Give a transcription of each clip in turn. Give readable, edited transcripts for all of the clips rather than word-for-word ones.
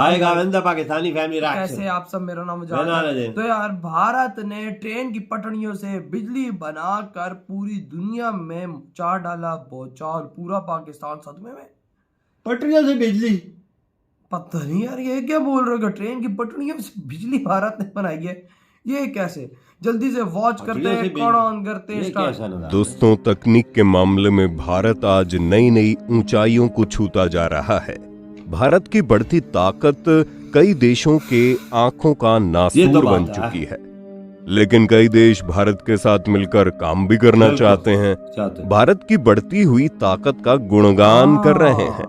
आएगा बंदा पाकिस्तानी फैमिली कैसे आप सब, मेरा नाम मुजाहिद है। तो यार भारत ने ट्रेन की पटरियों से बिजली बनाकर पूरी दुनिया में चार डाला पहुंचा और पूरा पाकिस्तान सदमे में। पटरियों से बिजली? पता नहीं यार ये क्या बोल रहे हो, ट्रेन की पटरियों से बिजली भारत ने बनाई है, ये कैसे? जल्दी से वॉच करते हैं, कौन ऑन करते हैं। दोस्तों, तकनीक के मामले में भारत आज नई नई ऊंचाइयों को छूता जा रहा है। भारत की बढ़ती ताकत कई देशों के आंखों का नासूर बन चुकी है, लेकिन कई देश भारत के साथ मिलकर काम भी करना चाहते हैं, भारत की बढ़ती हुई ताकत का गुणगान कर रहे हैं।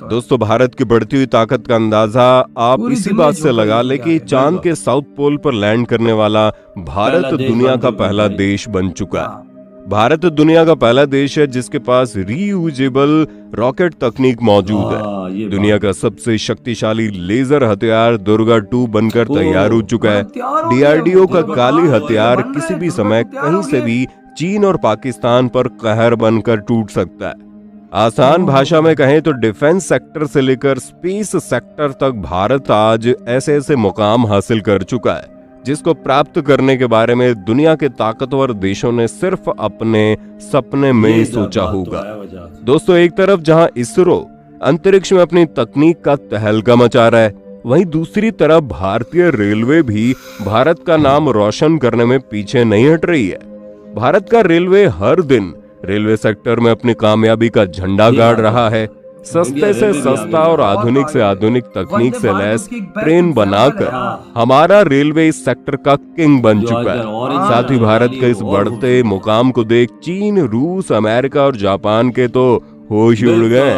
दोस्तों, भारत की बढ़ती हुई ताकत का अंदाजा आप इसी बात से लगा ले कि चांद के साउथ पोल पर लैंड करने वाला भारत दुनिया का पहला देश बन चुका है। भारत दुनिया का पहला देश है जिसके पास रीयूजेबल रॉकेट तकनीक मौजूद है। दुनिया का सबसे शक्तिशाली लेजर हथियार दुर्गा 2 बनकर तैयार हो चुका है। डीआरडीओ का काली हथियार किसी भी समय कहीं से भी चीन और पाकिस्तान पर कहर बनकर टूट सकता है। आसान भाषा में कहें तो डिफेंस सेक्टर से लेकर स्पेस सेक्टर तक भारत आज ऐसे ऐसे मुकाम हासिल कर चुका है जिसको प्राप्त करने के बारे में दुनिया के ताकतवर देशों ने सिर्फ अपने सपने में ही सोचा होगा। दोस्तों, एक तरफ जहां इसरो अंतरिक्ष में अपनी तकनीक का तहलका मचा रहा है, वहीं दूसरी तरफ भारतीय रेलवे भी भारत का नाम रोशन करने में पीछे नहीं हट रही है। भारत का रेलवे हर दिन रेलवे सेक्टर में अपनी कामयाबी का झंडा गाड़ रहा है। सस्ते से सस्ता और आधुनिक से आधुनिक तकनीक से लैस ट्रेन बनाकर हमारा रेलवे इस सेक्टर का किंग बन चुका है। साथ ही भारत के इस बढ़ते मुकाम को देख चीन, रूस, अमेरिका और जापान के तो होश उड़ गए।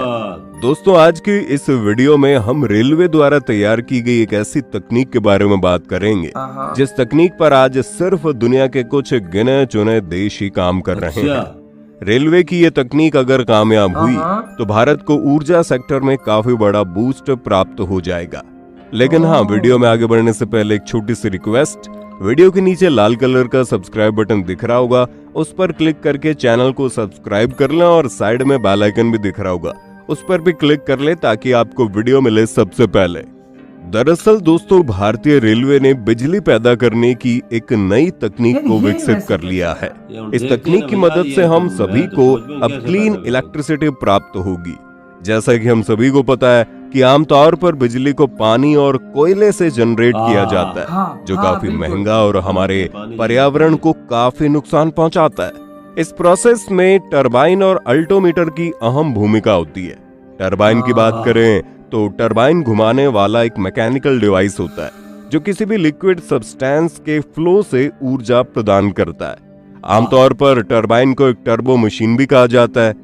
दोस्तों, आज की इस वीडियो में हम रेलवे द्वारा तैयार की गई एक ऐसी तकनीक के बारे में बात करेंगे जिस तकनीक पर आज सिर्फ दुनिया के कुछ गिने चुने देश ही काम कर रहे हैं। रेलवे की ये तकनीक अगर कामयाब हुई तो भारत को ऊर्जा सेक्टर में काफी बड़ा बूस्ट प्राप्त हो जाएगा। लेकिन हाँ, वीडियो में आगे बढ़ने से पहले एक छोटी सी रिक्वेस्ट, वीडियो के नीचे लाल कलर का सब्सक्राइब बटन दिख रहा होगा, उस पर क्लिक करके चैनल को सब्सक्राइब कर लें और साइड में बेल आइकन भी दिख रहा होगा, उस पर भी क्लिक कर ले ताकि आपको वीडियो मिले सबसे पहले। दरअसल दोस्तों, भारतीय रेलवे ने बिजली पैदा करने की एक नई तकनीक को विकसित कर लिया है। इस तकनीक की मदद से हम सभी को अब क्लीन इलेक्ट्रिसिटी प्राप्त होगी। जैसा कि हम सभी को पता है कि आमतौर पर बिजली को पानी और कोयले से जनरेट किया जाता है, जो काफी महंगा और हमारे पर्यावरण को काफी नुकसान पहुंचाता है। इस प्रोसेस में टरबाइन और अल्टोमीटर की अहम भूमिका होती है। टरबाइन की बात करें तो टरबाइन घुमाने वाला एक मैकेनिकल डिवाइस होता है जो किसी भी लिक्विड सब्सटेंस के फ्लो से ऊर्जा प्रदान करता है। आमतौर पर टरबाइन को एक टर्बो मशीन भी कहा जाता है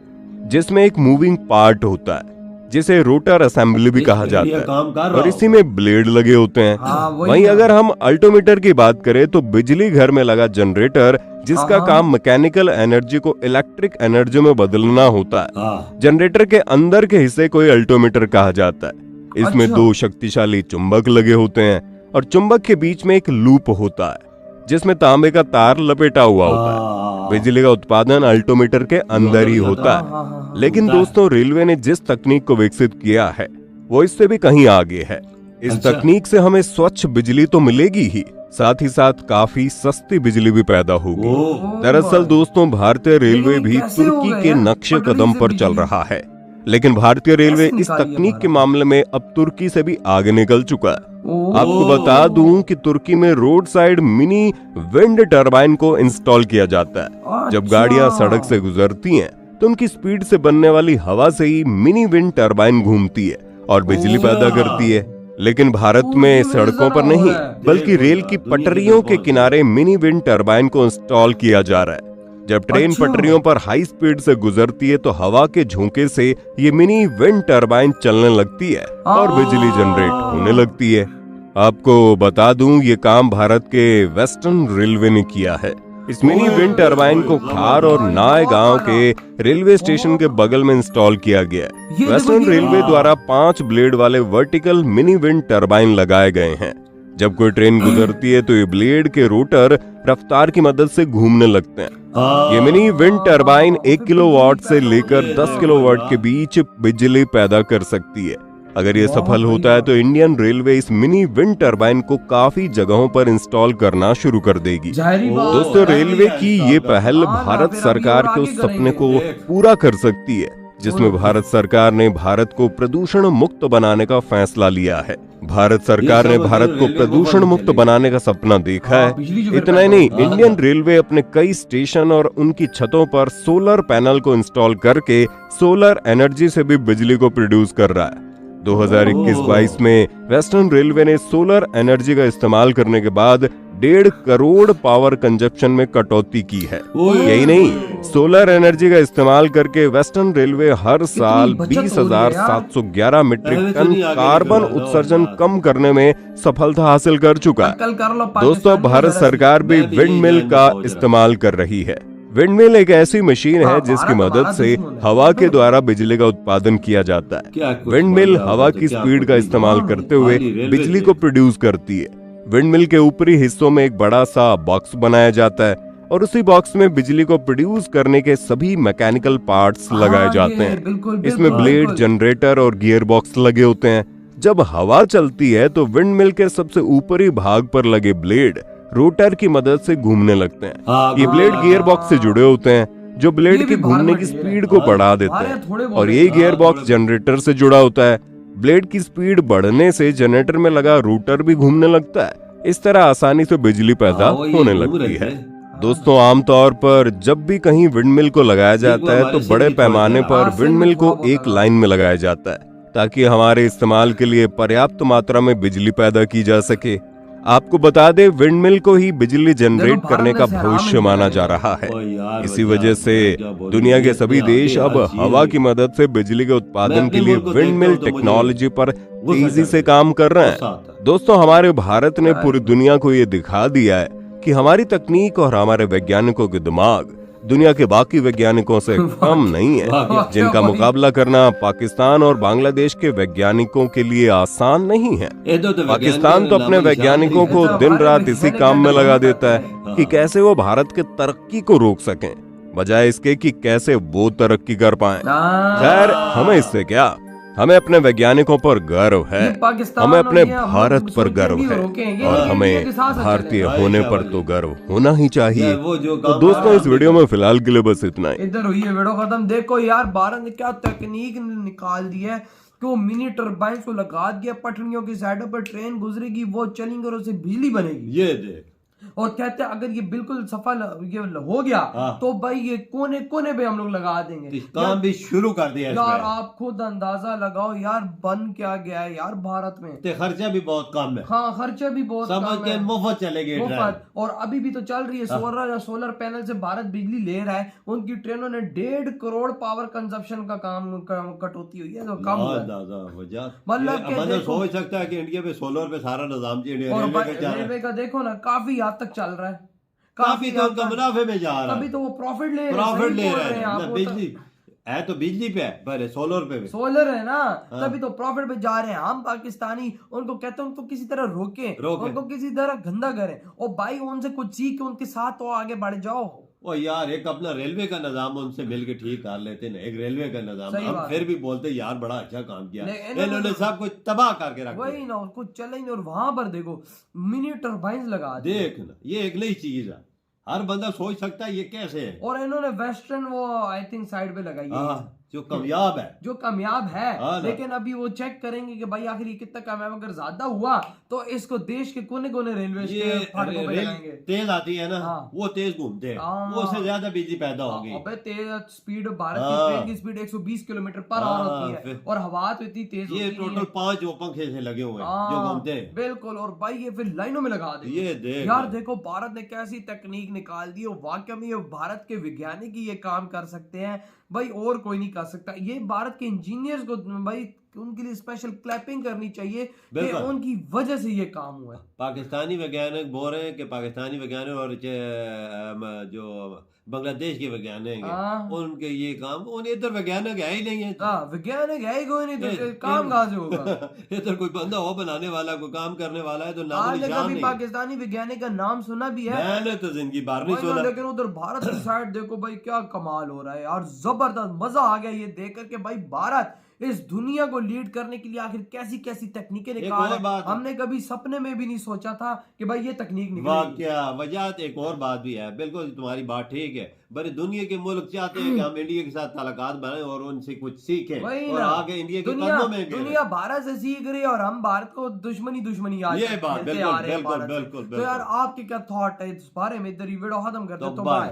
जिसमें एक मूविंग पार्ट होता है जिसे रोटर असेंबली भी कहा जाता है और इसी में ब्लेड लगे होते हैं। वहीं अगर हम अल्टोमीटर की बात करें तो बिजली घर में लगा जनरेटर जिसका काम मैकेनिकल एनर्जी को इलेक्ट्रिक एनर्जी में बदलना होता है। जनरेटर के अंदर के हिस्से को अल्टोमीटर कहा जाता है। इसमें दो शक्तिशाली चुंबक लगे होते हैं और चुंबक के बीच में एक लूप होता है जिसमें तांबे का तार लपेटा हुआ होता है। बिजली का उत्पादन अल्टोमीटर के अंदर ही होता है। लेकिन दोस्तों, रेलवे ने जिस तकनीक को विकसित किया है वो इससे भी कहीं आगे है। इस तकनीक से हमें स्वच्छ बिजली तो मिलेगी ही, साथ ही साथ काफी सस्ती बिजली भी पैदा होगी। दरअसल दोस्तों, भारतीय रेलवे भी तुर्की के नक्शे कदम पर चल रहा है, लेकिन भारतीय रेलवे इस तकनीक के मामले में अब तुर्की से भी आगे निकल चुका है। आपको बता दूं कि तुर्की में road side mini wind turbine को इंस्टॉल किया जाता है। जब गाड़ियां सड़क से गुजरती हैं तो उनकी स्पीड से बनने वाली हवा से ही मिनी विंड टरबाइन घूमती है और बिजली पैदा करती है। लेकिन भारत में सड़कों पर नहीं बल्कि रेल की पटरियों के किनारे मिनी विंड टरबाइन को इंस्टॉल किया जा रहा है। जब ट्रेन पटरियों पर हाई स्पीड से गुजरती है तो हवा के झोंके से ये मिनी विंड टरबाइन चलने लगती है और बिजली जनरेट होने लगती है। आपको बता दूं, ये काम भारत के वेस्टर्न रेलवे ने किया है। इस मिनी विंड टरबाइन को खार और नाय गांव के रेलवे स्टेशन के बगल में इंस्टॉल किया गया है। वेस्टर्न रेलवे द्वारा 5 ब्लेड वाले वर्टिकल मिनी विंड टरबाइन लगाए गए हैं। जब कोई ट्रेन गुजरती है तो ये ब्लेड के रोटर रफ्तार की मदद से घूमने लगते हैं। ये मिनी विंड टरबाइन 1 किलोवाट से लेकर 10 किलोवाट के बीच बिजली पैदा कर सकती है। अगर ये सफल होता है तो इंडियन रेलवे इस मिनी विंड टरबाइन को काफी जगहों पर इंस्टॉल करना शुरू कर देगी। जाहिर बात दोस्तों, है। रेलवे की ये पहल हाँ ना, भारत फिर सरकार अभी के और उस आगे सपने को करेंगे। पूरा कर सकती है जिसमें भारत सरकार ने भारत को प्रदूषण मुक्त बनाने का फैसला लिया है। भारत सरकार ने भारत को प्रदूषण मुक्त बनाने का सपना देखा हाँ, है। बिजली जो फिर इतना ही पैदा नहीं, होती है। इंडियन रेलवे अपने कई स्टेशन और उनकी छतों पर सोलर पैनल को इंस्टॉल करके सोलर एनर्जी से भी बिजली को प्रोड्यूस कर रहा है। 2021-22 में वेस्टर्न रेलवे ने सोलर एनर्जी का इस्तेमाल करने के बाद 1.5 करोड़ पावर कंजप्शन में कटौती की है। यही नहीं, सोलर एनर्जी का इस्तेमाल करके वेस्टर्न रेलवे हर साल बचत हो रही है यार। 20,711 मीट्रिक पहले तो टन नहीं आगे कार्बन निकल रहा उत्सर्जन था। कम करने में सफलता हासिल कर चुका है। कल कर लो दोस्तों, पाकिस्तानी भारत जरा सी। सरकार भी मैं भी विंड यही मिल जानना का सोच रहा इस्तेमाल कर रही है। विंड मिल एक ऐसी मशीन हाँ, है जिसकी भारत मदद हमारा से दुश्मन है। हवा के द्वारा बिजली का उत्पादन किया जाता है। क्या कुछ विंड मिल बोल रहा हवा हो, की क्या स्पीड कुछ का नहीं। इस्तेमाल करते हुए खाली रेलवे बिजली से। को प्रोड्यूस करती है। विंड मिल के ऊपरी हिस्सों में एक बड़ा सा बॉक्स बनाया जाता है और उसी बॉक्स में बिजली को प्रोड्यूस करने के सभी मैकेनिकल पार्ट्स लगाए हाँ, जाते ये हैं। बिल्कुल, इसमें बिल्कुल, ब्लेड, बिल्कुल। जनरेटर और गियर बॉक्स लगे होते हैं। जब हवा चलती है तो विंड मिल के सबसे ऊपरी भाग पर लगे ब्लेड रोटर की मदद से घूमने लगते हैं। हाँ, ये ब्लेड गियर बॉक्स से जुड़े होते हैं जो ये ब्लेड भी की भारत घूमने में की ढेर है। स्पीड को बढ़ा देते हमारे हैं। थोड़े बहुत और है। ये गियर हाँ, बॉक्स थोड़े जनरेटर से जुड़ा होता है। ब्लेड की स्पीड बढ़ने से जनरेटर में लगा रोटर भी घूमने लगता है। इस तरह आसानी से बिजली पैदा हाँ, वो ये होने घूम लगती रहे है। थे। दोस्तों, आमतौर पर जब भी कहीं विंडमिल को लगाया जाता है तो हमारे बड़े सिंध में पैमाने थोड़ा पर हाँ, सिंध में विंडमिल को थोड़ा बहुत एक लगा। लाइन में लगाया जाता है ताकि हमारे इस्तेमाल के लिए पर्याप्त मात्रा में बिजली पैदा की जा सके। आपको बता दें, विंडमिल को ही बिजली जनरेट भारत करने में का सहरा में भविष्य नहीं माना लगाया जा रहा है। ओ यार, इसी बता, वजह से मैं क्या बोलूं, दुनिया के ये सभी इतने देश आगे अब हर चीज हवा है। की मदद से बिजली के मैं उत्पादन अपने के लिए मुल्क को विंडमिल देखता हूं तो मुझे टेक्नोलॉजी पर गुस्सा तेजी से चढ़ता काम कर रहे गुस्सा हैं। आता है। दोस्तों, हमारे भारत ने पूरी दुनिया को ये दिखा दिया है कि हमारी तकनीक और हमारे वैज्ञानिकों के दिमाग दुनिया के बाकी वैज्ञानिकों से कम नहीं है, वाह, जिनका मुकाबला करना पाकिस्तान और बांग्लादेश के वैज्ञानिकों के लिए आसान नहीं है। ये तो पाकिस्तान तो अपने वैज्ञानिकों को दिन रात इसी काम में लगा देता है कि कैसे वो भारत के तरक्की को रोक सकें, बजाय इसके कि कैसे वो तरक्की कर पाएं। खैर, हमें इससे क्या, हमें अपने वैज्ञानिकों पर गर्व है, हमें अपने भारत पर गर्व है और हमें भारतीय होने पर तो गर्व होना ही चाहिए। तो दोस्तों, इस वीडियो में फिलहाल के लिए बस इतना ही। इधर हुई है वीडियो खत्म। देखो यार, भारत ने क्या तकनीक निकाल दी है कि वो मिनी टर्बाइन को लगा दिया पटरियों की साइडों पर, ट्रेन गुजरेगी, वो चलेंगे और उससे बिजली बनेगी। ये देख, और कहते हैं अगर ये बिल्कुल सफल ये हो गया तो भाई ये कोने कोने पे हम लोग लगा देंगे। काम भी शुरू कर दिया यार इसमें। आप खुद अंदाजा लगाओ यार, बन क्या गया है यार भारत में। ते खर्चा भी बहुत कम है, हाँ, खर्चा भी बहुत समझ कम के है। मुफ्त चलेगी ट्रेन। मुफ्त। और अभी भी तो चल रही है, सोलर पैनल से भारत बिजली ले रहा है। उनकी ट्रेनों ने 1.5 करोड़ पावर कंजप्शन का काम कटौती हुई है, तो कम हुआ है। मतलब कि बंदा देखो- सोच सकता है कि इंडिया में सोलर पे सारा निजाम इंडिया और रेलवे का जा रहा है। रेलवे का देखो ना, काफी हद तक चल रहा है, काफी तो हद उनका तक। मुनाफे में जा रहा अभी है, तो वो प्रॉफिट ले प्रॉफिट ले बोल रहे हैं आप, ना। वो तो- बिजली है तो बिजली पे है, पर सोलर पे भी। सोलर है ना, हाँ। तभी तो प्रॉफिट पे जा रहे हैं। हम पाकिस्तानी उनको कहते हैं उनको किसी तरह रोकें, उनको किसी तरह गंदा करें, और भाई उनसे कुछ सीख के उनके साथ तो आगे बढ़ जाओ। ओ यार, एक अपना रेलवे का निजाम उनसे मिलके ठीक कर लेते ना, एक रेलवे का निजाम। सही हम बात फिर भी बोलते यार बड़ा अच्छा काम किया, लेकिन इन्होंने सब कुछ तबाह करके रख वही दिया। ना, कुछ चले ही नहीं। और वहां पर देखो मिनी टर्बाइन लगा दी। देख ना, ये एक नई चीज है, हर बंदा सोच सकता है ये कैसे है। और इन्होंने वेस्टर्न वो आई थिंक साइड पे लगाई है, हाँ, जो कामयाब है। जो कामयाब है। हाँ ना। लेकिन अभी वो चेक करेंगे कि भाई आखिर ये कितना कामयाब, अगर ज्यादा हुआ तो इसको देश के कोने कोने रेलवे ये फाटकों पे रेल लगाएंगे। तेज आती है ना, हाँ। वो तेज घूमते हैं, हाँ। वो उससे ज्यादा बिजली पैदा होगी। अबे तेज स्पीड, भारत हाँ। की ट्रेन की स्पीड 120 किलोमीटर पर आवर हाँ, होती है, फिर- और हवा तो इतनी तेज ये होती नहीं टोटल है। 5 वो पंखे से लगे हुए हैं जो हाँ, घूमते हैं। बिल्कुल। और भाई ये फिर लाइनों में लगा देंगे। ये देख यार देखो भारत ने कैसी तकनीक निकाल दी, और वाकई में ये भारत के वैज्ञानिक ही ये काम कर सकते हैं भाई, और कोई नहीं कर सकता। ये भारत के इंजीनियर्स को भाई उनके लिए स्पेशल क्लैपिंग करनी चाहिए कि बिल्कुल। उनकी वजह से ये काम हुआ है। पाकिस्तानी वैज्ञानिक बोल रहे हैं कि पाकिस्तानी वैज्ञानिक और जो बांग्लादेश के वैज्ञानिक हैं, हाँ। उनके ये काम, उन इधर वैज्ञानिक है ही नहीं है। हाँ, वैज्ञानिक है ही कोई नहीं, तो ये- काम कहाँ से होगा। इधर कोई बंदा हो बनाने वाला, कोई काम करने वाला है तो नाम आज निशान कभी नहीं। पाकिस्तानी वैज्ञानिक का नाम सुना भी है, मैंने तो जिंदगी बार नहीं वही ना, सुना। लेकिन उधर भारत की साइड देखो भाई क्या कमाल हो रहा है यार, जबरदस्त मजा आ गया ये देख करके। भाई भारत इस दुनिया को लीड करने के लिए आखिर कैसी कैसी तकनीकें और निकाल बात है। हमने कभी सपने में भी नहीं सोचा था कि भाई ये तकनीक निकलेगी। वाकया वजह एक और बात भी है, बिल्कुल तुम्हारी बात ठीक है। बड़ी दुनिया के मुल्क चाहते हैं कि हम इंडिया के साथ ताल्लुकात बनाएं और उनसे कुछ सीखें वही और ना, आगे इंडिया के दुनिया कदमों में गिरें। दुनिया भारत से सीख रही है और हम भारत को दुश्मनी आज ये तक बात खेलते बिल्कुल आ रहे हैं बिल्कुल भारत से। बिल्कुल तो यार बिल्कुल। आपके क्या थॉट है इस बारे में? इधर वीडियो खत्म करते तो हैं, तो बाय। बाय।